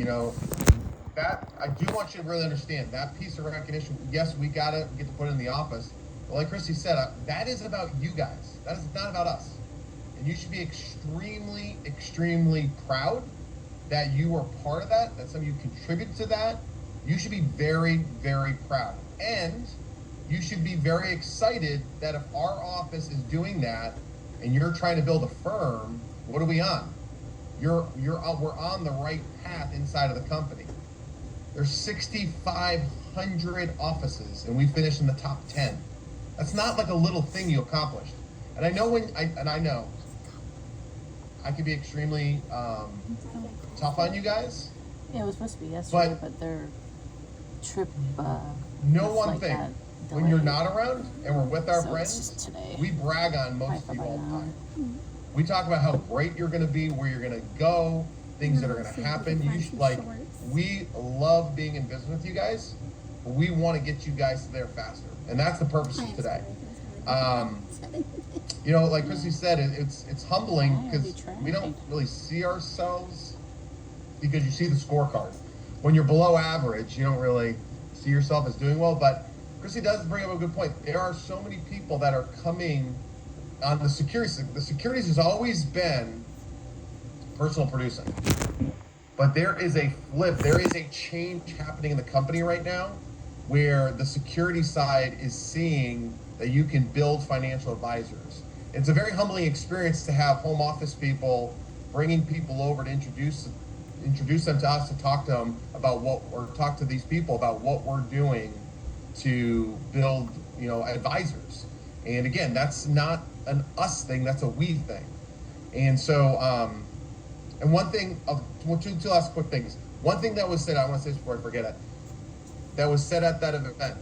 You know, that I do want you to really understand that piece of recognition. Yes, we gotta get to put it in the office, but like Christy said, that is about you guys. That is not about us, and you should be extremely, extremely proud that you are part of that. That some of you contributed to that. You should be very, very proud, and you should be very excited that if our office is doing that, and you're trying to build a firm, what are we on? We're on the right path inside of the company. There's 6,500 offices, and we finished in the top 10. That's not like a little thing you accomplished. And I know I know I can be extremely tough on you guys. Yeah, it was supposed to be yesterday, but their trip. Know one like thing: when you're not around, and we're with our So it's friends, just today. we brag on most Right people all the now. time. We talk about how great you're going to be, where you're going to go, things that are going to happen. You should, we love being in business with you guys, but we want to get you guys there faster, and that's the purpose of today. You know, like Christy said, it's humbling because we don't really see ourselves, because you see the scorecard. When you're below average, you don't really see yourself as doing well. But Christy does bring up a good point. There are so many people that are coming on the securities. The securities has always been personal producing, but there is a flip. There is a change happening in the company right now, where the security side is seeing that you can build financial advisors. It's a very humbling experience to have home office people bringing people over to introduce them to us, to talk to them about talk to these people about what we're doing to build, advisors. And again, that's not an us thing, that's a we thing. And so, and one thing, two last quick things. One thing that was said, I want to say this before I forget it, that was said at that event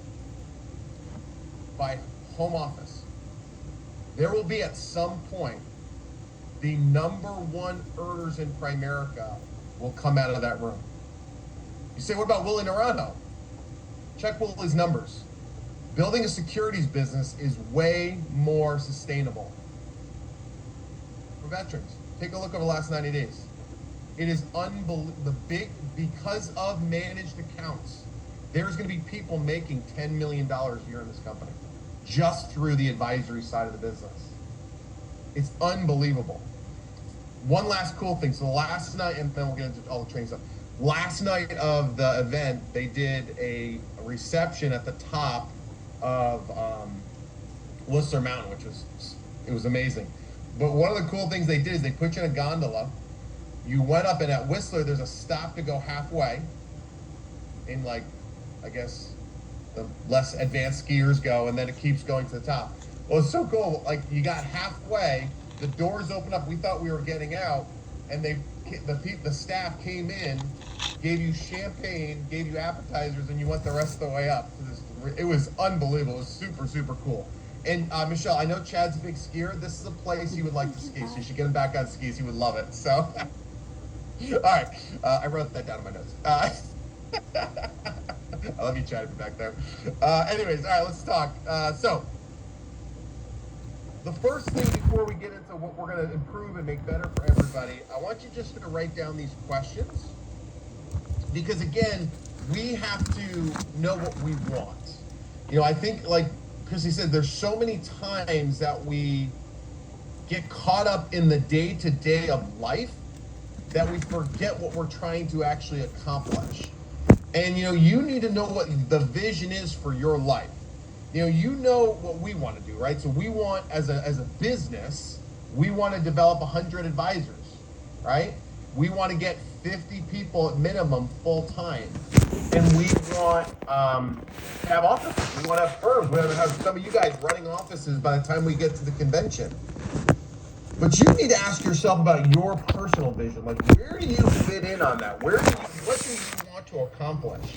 by home office. There will be at some point, the number one earners in Primerica will come out of that room. You say, what about Willie Naranjo? Check Willie's numbers. Building a securities business is way more sustainable. For veterans, take a look over the last 90 days. It is unbelievable. Because of managed accounts, there's going to be people making $10 million a year in this company just through the advisory side of the business. It's unbelievable. One last cool thing. So last night, and then we'll get into all the training stuff. Last night of the event, they did a reception at the top of Whistler Mountain, it was amazing. But one of the cool things they did is they put you in a gondola. You went up, and at Whistler, there's a stop to go halfway. In I guess the less advanced skiers go, and then it keeps going to the top. Well, it's so cool. Like, you got halfway, the doors open up. We thought we were getting out, and the staff came in, gave you champagne, gave you appetizers, and you went the rest of the way up. It was unbelievable. It was super, super cool. And Michelle, I know Chad's a big skier. This is a place he would like to ski, so you should get him back on skis. He would love it. So, all right. I wrote that down in my notes. I love you, Chad, if you're back there. Anyways, all right, let's talk. So, the first thing before we get into what we're going to improve and make better for everybody, I want you just to write down these questions. Because, again, we have to know what we want. I think, like Christy said, there's so many times that we get caught up in the day-to-day of life that we forget what we're trying to actually accomplish. And, you need to know what the vision is for your life. You know what we want to do, right? So we want, as a business, we want to develop 100 advisors, right? We want to get 50 people at minimum full time. And we want to have offices. We want to have firms. We want to have some of you guys running offices by the time we get to the convention. But you need to ask yourself about your personal vision. Like, where do you fit in on that? What do you want to accomplish?